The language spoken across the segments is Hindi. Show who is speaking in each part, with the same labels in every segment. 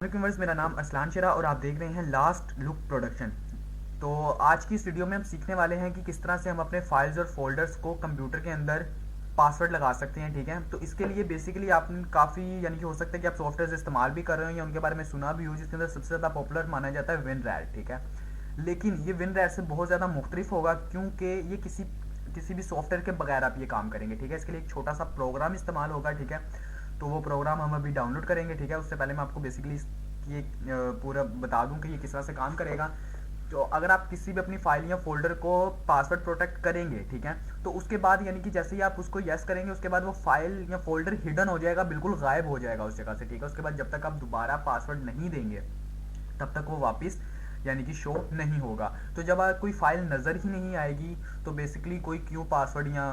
Speaker 1: व्यूअर्स, मेरा नाम अरसलान शेरा और आप देख रहे हैं लास्ट लुक प्रोडक्शन। तो आज की इस वीडियो में हम सीखने वाले हैं कि किस तरह से हम अपने फाइल्स और फोल्डर्स को कंप्यूटर के अंदर पासवर्ड लगा सकते हैं। ठीक है, तो इसके लिए बेसिकली आपने काफ़ी यानी कि हो सकता है कि आप सॉफ्टवेयर इस्तेमाल भी कर रहे हो या उनके बारे में सुना भी हो, जिसके अंदर सबसे ज़्यादा पॉपुलर माना जाता है WinRAR। ठीक है, लेकिन ये WinRAR से बहुत ज़्यादा मुख्तलिफ होगा क्योंकि ये किसी भी सॉफ्टवेयर के बगैर आप ये काम करेंगे। ठीक है, इसके लिए एक छोटा सा प्रोग्राम इस्तेमाल होगा। ठीक है, तो वो प्रोग्राम हम अभी डाउनलोड करेंगे। ठीक है, उससे पहले मैं आपको बेसिकली ये पूरा बता दूं कि ये किस तरह से काम करेगा। तो अगर आप किसी भी अपनी फाइल या फोल्डर को पासवर्ड प्रोटेक्ट करेंगे, ठीक है, तो उसके बाद यानी कि जैसे ही आप उसको यस करेंगे उसके बाद वो फाइल या फोल्डर हिडन हो जाएगा, बिल्कुल गायब हो जाएगा उस जगह से। ठीक है, उसके बाद जब तक आप दोबारा पासवर्ड नहीं देंगे तब तक वो वापस यानी कि शो नहीं होगा। तो जब कोई फाइल नज़र ही नहीं आएगी तो बेसिकली कोई क्यों पासवर्ड या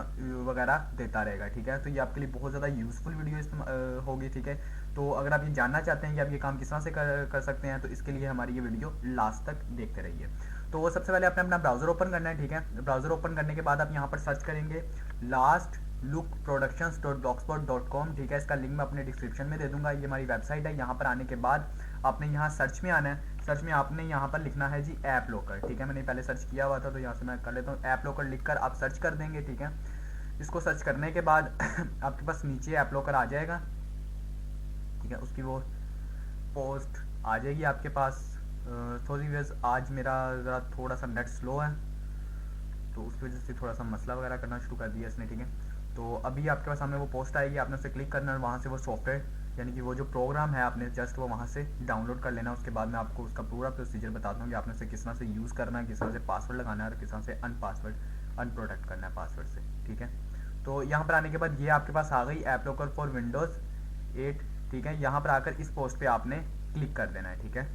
Speaker 1: वगैरह देता रहेगा। ठीक है, तो ये आपके लिए बहुत ज़्यादा यूज़फुल वीडियो होगी। ठीक है, तो अगर आप ये जानना चाहते हैं कि आप ये काम किस तरह से कर सकते हैं तो इसके लिए हमारी ये वीडियो लास्ट तक देखते रहिए। तो सबसे पहले आपने अपना ब्राउज़र ओपन करना है। ठीक है, ब्राउज़र ओपन करने के बाद आप यहाँ पर सर्च करेंगे लास्ट लुक productions.blogspot.com। ठीक है, इसका लिंक मैं अपने डिस्क्रिप्शन में दे दूंगा। ये हमारी वेबसाइट है। यहाँ पर आने के बाद आपने यहाँ सर्च में आना है। सर्च में आपने यहाँ पर लिखना है जी ऐप लोकर। ठीक है, मैंने पहले सर्च किया हुआ था तो यहाँ से मैं कर लेता हूँ। ऐप लोकर लिखकर आप सर्च कर देंगे। ठीक है, इसको सर्च करने के बाद आपके पास नीचे ऐप लोकर आ जाएगा। ठीक है, उसकी वो पोस्ट आ जाएगी आपके पास। थोड़ी व्यूअर्स, आज मेरा ज़रा थोड़ा सा नेट स्लो है तो उसकी वजह से थोड़ा सा मसला वगैरह करना शुरू कर दिया इसने। ठीक है, तो अभी आपके पास सामने वो पोस्ट आएगी, आपने उसे क्लिक करना है और वहाँ से वो सॉफ्टवेयर यानी कि वो जो प्रोग्राम है आपने जस्ट वो वहाँ से डाउनलोड कर लेना। उसके बाद मैं आपको उसका पूरा प्रोसीजर बताता हूँ कि आपने उसे किस तरह से यूज़ करना है, किस तरह से पासवर्ड लगाना है और किस तरह से अनप्रोटेक्ट करना है पासवर्ड से। ठीक है, तो यहाँ पर आने के बाद ये आपके पास आ गई ऐप लोकर फॉर विंडोज़ 8। ठीक है, यहाँ पर आकर इस पोस्ट पे आपने क्लिक कर देना है। ठीक है,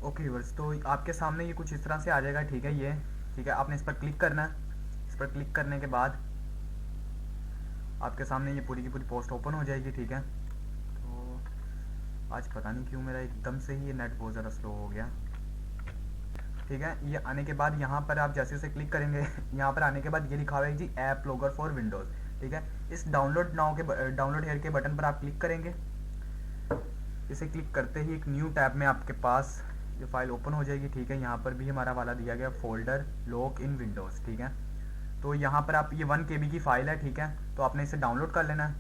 Speaker 1: ओके व्यूअर्स, तो आपके सामने ये कुछ इस तरह से आ जाएगा। ठीक है, ये ठीक है, आपने इस पर क्लिक करना है। इस पर क्लिक करने के बाद आपके सामने ये पूरी की पूरी पोस्ट ओपन हो जाएगी। ठीक है, तो आज पता नहीं क्यों मेरा एकदम से ही ये नेट बहुत ज़्यादा स्लो हो गया। ठीक है, ये आने के बाद यहाँ पर आप जैसे उसे क्लिक करेंगे यहाँ पर आने के बाद ये लिखा हुआ है जी ऐप लोकर फॉर विंडोज़। ठीक है, इस डाउनलोड हेयर के बटन पर आप क्लिक करेंगे। इसे क्लिक करते ही एक न्यू टैब में आपके पास ये फाइल ओपन हो जाएगी। ठीक है, यहाँ पर भी हमारा वाला दिया गया फोल्डर लॉक इन विंडोज़। ठीक है, तो यहाँ पर आप ये 1 KB की फ़ाइल है। ठीक है, तो आपने इसे डाउनलोड कर लेना है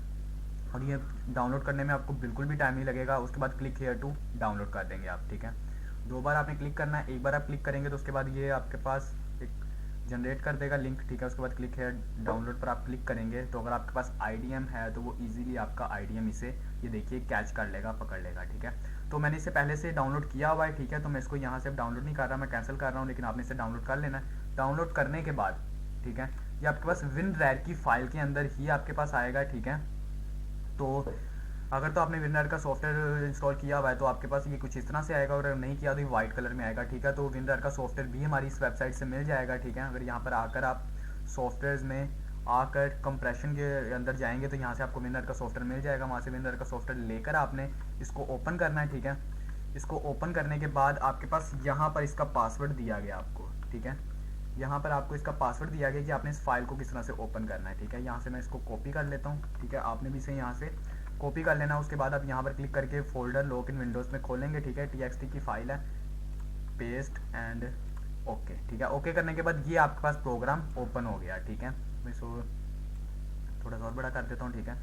Speaker 1: और ये डाउनलोड करने में आपको बिल्कुल भी टाइम नहीं लगेगा। उसके बाद क्लिक हेयर टू डाउनलोड कर देंगे आप। ठीक है, 2 बार आपने क्लिक करना है। एक बार आप क्लिक करेंगे तो उसके बाद ये आपके पास एक जनरेट कर देगा लिंक। ठीक है, उसके बाद क्लिक हेयर डाउनलोड पर आप क्लिक करेंगे तो अगर आपके पास IDM है तो वो इजीली आपका IDM इसे ये देखिए कैच कर लेगा, पकड़ लेगा। ठीक है, तो मैंने इसे पहले से डाउनलोड किया हुआ है। ठीक है, तो मैं इसको यहाँ से डाउनलोड नहीं कर रहा, मैं कैंसिल कर रहा हूँ, लेकिन आपने इसे डाउनलोड कर लेना है। डाउनलोड करने के बाद ठीक है, ये आपके पास WinRAR की फाइल के अंदर ही आपके पास आएगा। ठीक है, तो अगर तो आपने WinRAR का सॉफ्टवेयर इंस्टॉल किया हुआ है तो आपके पास ये कुछ इस तरह से आएगा, और अगर नहीं किया तो ये वाइट कलर में आएगा। ठीक है, तो WinRAR का सॉफ्टवेयर भी हमारी इस वेबसाइट से मिल जाएगा। ठीक है, अगर यहाँ पर आकर आप सॉफ्टवेयर में आकर कंप्रेशन के अंदर जाएंगे तो यहाँ से आपको WinRAR का सॉफ्टवेयर मिल जाएगा। वहाँ से WinRAR का सॉफ्टवेयर लेकर आपने इसको ओपन करना है। ठीक है, इसको ओपन करने के बाद आपके पास यहाँ पर इसका पासवर्ड दिया गया आपको। ठीक है, यहाँ पर आपको इसका पासवर्ड दिया गया कि आपने इस फाइल को किस तरह से ओपन करना है। ठीक है, यहाँ से मैं इसको कॉपी कर लेता हूँ। ठीक है, आपने भी इसे यहाँ से कॉपी कर लेना। उसके बाद आप यहाँ पर क्लिक करके फोल्डर लॉक इन विंडोज़ में खोलेंगे। ठीक है, TXT की फाइल है, पेस्ट एंड ओके। ठीक है, ओके करने के बाद ये आपके पास प्रोग्राम ओपन हो गया। ठीक है, मैं इसको थोड़ा सा और बड़ा कर देता हूँ। ठीक है,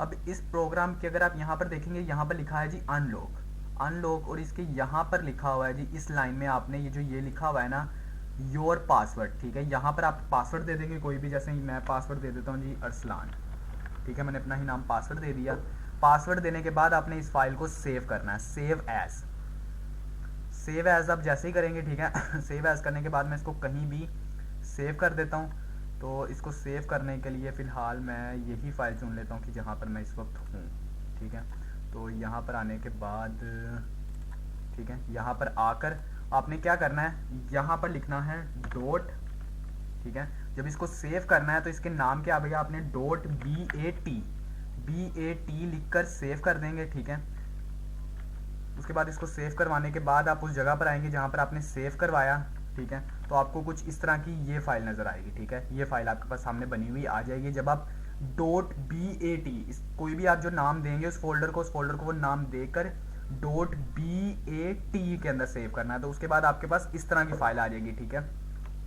Speaker 1: अब इस प्रोग्राम के अगर आप यहाँ पर देखेंगे, यहाँ पर लिखा है जी अनलॉक और इसके यहाँ पर लिखा हुआ है जी इस लाइन में आपने ये जो ये लिखा हुआ है ना योर पासवर्ड। ठीक है, यहाँ पर आप पासवर्ड दे देंगे कोई भी, जैसे मैं पासवर्ड दे देता हूँ जी अरसलान। ठीक है, मैंने अपना ही नाम पासवर्ड दे दिया। पासवर्ड देने के बाद आपने इस फाइल को सेव करना है, सेव एज आप जैसे ही करेंगे। ठीक है, सेव एज करने के बाद मैं इसको कहीं भी सेव कर देता हूँ। तो इसको सेव करने के लिए फ़िलहाल मैं यही फ़ाइल चुन लेता हूँ कि जहाँ पर मैं इस वक्त हूँ। ठीक है, तो यहाँ पर आने के बाद ठीक है, यहाँ पर आकर आपने क्या करना है, यहाँ पर लिखना है डॉट। ठीक है, जब इसको सेव करना है तो इसके नाम क्या आएगा, आपने डॉट BAT लिखकर सेव कर देंगे। ठीक है, उसके बाद इसको सेव करवाने के बाद आप उस जगह पर आएंगे जहाँ पर आपने सेव करवाया। ठीक है, तो आपको कुछ इस तरह की ये फाइल नज़र आएगी। ठीक है, ये फाइल आपके पास सामने बनी हुई आ जाएगी। जब आप डॉट BAT कोई भी आप जो नाम देंगे उस फोल्डर को वो नाम देकर .bat के अंदर सेव करना है। तो उसके बाद आपके पास इस तरह की फाइल आ जाएगी, ठीक है,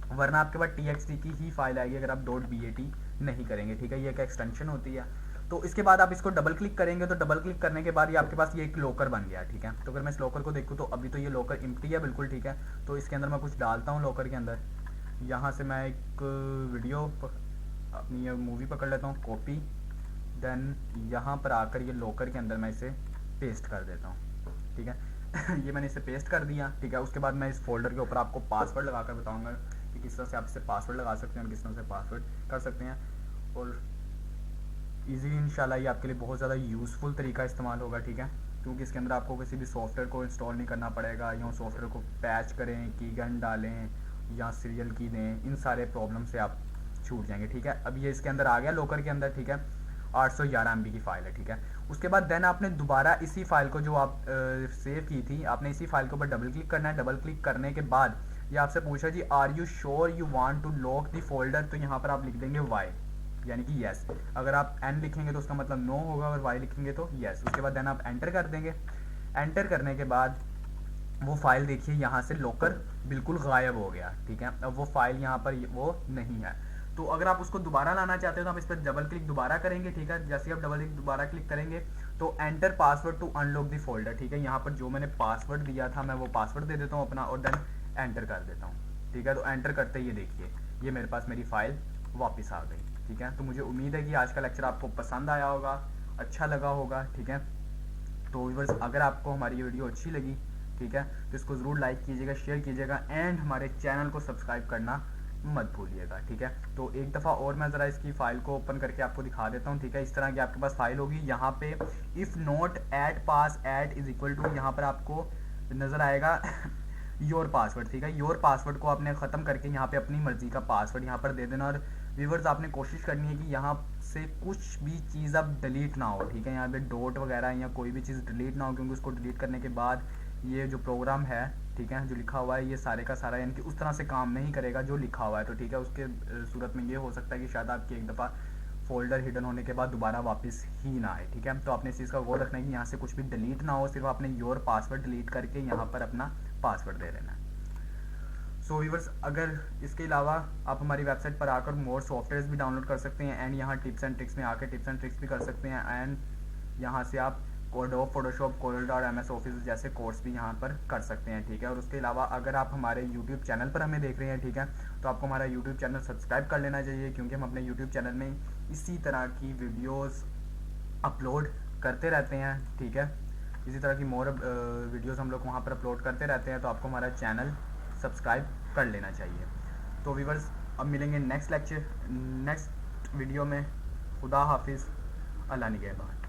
Speaker 1: वरना आपके पास txt की ही फाइल आएगी अगर आप .bat नहीं करेंगे, ठीक है। ये एक एक्सटेंशन होती है। तो इसके बाद आप इसको डबल क्लिक करेंगे, तो डबल क्लिक करने के बाद ये आपके पास ये एक लॉकर बन गया, ठीक है। तो अगर मैं इस लॉकर को देखूँ तो अभी तो ये लॉकर एम्प्टी है बिल्कुल, ठीक है। तो इसके अंदर मैं कुछ डालता हूँ लॉकर के अंदर। यहाँ से मैं एक वीडियो अपनी ये मूवी पकड़ लेता हूँ, कॉपी, देन यहाँ पर आकर ये लॉकर के अंदर मैं इसे पेस्ट कर देता हूँ, ठीक है। ये मैंने इसे पेस्ट कर दिया, ठीक है। उसके बाद मैं इस फोल्डर के ऊपर आपको पासवर्ड लगाकर बताऊँगा कि किस तरह से आप इसे पासवर्ड लगा सकते हैं और किस तरह से पासवर्ड कर सकते हैं। और ईजी इंशाल्लाह ये आपके लिए बहुत ज़्यादा यूज़फुल तरीका इस्तेमाल होगा, ठीक है, क्योंकि इसके अंदर आपको किसी भी सॉफ्टवेयर को इंस्टॉल नहीं करना पड़ेगा, या सॉफ्टवेयर को पैच करें, की गन डालें या सीरियल की दें, इन सारे प्रॉब्लम से आप छूट जाएंगे, ठीक है। अब ये इसके अंदर आ गया लॉकर के अंदर, ठीक है। 811 MB की फ़ाइल है, ठीक है। उसके बाद देन आपने दोबारा इसी फाइल को जो आप सेव की थी, आपने इसी फाइल के ऊपर डबल क्लिक करना है। डबल क्लिक करने के बाद ये आपसे पूछा जी are you sure you want to lock the folder, तो यहाँ पर आप लिख देंगे वाई, यानी कि यस। अगर आप एन लिखेंगे तो उसका मतलब नो होगा, और वाई लिखेंगे तो यस। उसके बाद देन आप एंटर कर देंगे। एंटर करने के बाद वो फाइल देखिए यहाँ से लॉकर बिल्कुल गायब हो गया, ठीक है। अब वो फाइल यहाँ पर वो नहीं है। तो अगर आप उसको दोबारा लाना चाहते हो तो आप इस पर डबल क्लिक दोबारा करेंगे, ठीक है। जैसे आप डबल क्लिक दोबारा क्लिक करेंगे तो enter password to unlock the folder, ठीक है। यहाँ पर जो मैंने पासवर्ड दिया था मैं वो पासवर्ड दे देता हूँ अपना, और देन एंटर कर देता हूँ, ठीक है। तो एंटर करते ही देखिए ये मेरे पास मेरी फाइल वापस आ गई, ठीक है। तो मुझे उम्मीद है कि आज का लेक्चर आपको पसंद आया होगा, अच्छा लगा होगा, ठीक है। तो व्यूअर्स अगर आपको हमारी ये वीडियो अच्छी लगी, ठीक है, तो इसको ज़रूर लाइक कीजिएगा, शेयर कीजिएगा, एंड हमारे चैनल को सब्सक्राइब करना मत भूलिएगा, ठीक है। तो एक दफ़ा और मैं ज़रा इसकी फ़ाइल को ओपन करके आपको दिखा देता हूँ, ठीक है। इस तरह की आपके पास फाइल होगी। यहाँ पे if not at pass at is equal to, यहाँ पर आपको नज़र आएगा योर पासवर्ड, ठीक है। योर पासवर्ड को आपने ख़त्म करके यहाँ पे अपनी मर्ज़ी का पासवर्ड यहाँ पर दे देना। और व्यूअर्स आपने कोशिश करनी है कि यहाँ से कुछ भी चीज़ अब डिलीट ना हो, ठीक है। यहाँ पे डॉट वगैरह या कोई भी चीज़ डिलीट ना हो, क्योंकि उसको डिलीट करने के बाद ये जो प्रोग्राम है, ठीक है, जो लिखा हुआ है ये सारे का सारा यानी कि उस तरह से काम नहीं करेगा जो लिखा हुआ है। तो ठीक है, उसके सूरत में ये हो सकता है कि शायद आपकी एक दफ़ा फोल्डर हिडन होने के बाद दोबारा वापस ही ना आए, ठीक है। तो आपने इस चीज़ का गौर रखना है कि यहाँ से कुछ भी डिलीट ना हो, सिर्फ आपने योर पासवर्ड डिलीट करके यहाँ पर अपना पासवर्ड दे देना है। सो व्यूअर्स अगर इसके अलावा आप हमारी वेबसाइट पर आकर मोर सॉफ्टवेयर्स भी डाउनलोड कर सकते हैं, एंड यहाँ टिप्स एंड ट्रिक्स में आकर टिप्स एंड ट्रिक्स भी कर सकते हैं, एंड यहाँ से आप एडोब फोटोशॉप, कोरल और MS ऑफिस जैसे कोर्स भी यहाँ पर कर सकते हैं, ठीक है। और उसके अलावा अगर आप हमारे यूट्यूब चैनल पर हमें देख रहे हैं, ठीक है, तो आपको हमारा यूट्यूब चैनल सब्सक्राइब कर लेना चाहिए, क्योंकि हम अपने यूट्यूब चैनल में इसी तरह की वीडियोज़ अपलोड करते रहते हैं, ठीक है। इसी तरह की मोर वीडियोज़ हम लोग वहाँ पर अपलोड करते रहते हैं, तो आपको हमारा चैनल सब्सक्राइब कर लेना चाहिए। तो व्यूअर्स अब मिलेंगे नेक्स्ट वीडियो में। खुदा हाफिज़, अल्लाह निगहबान।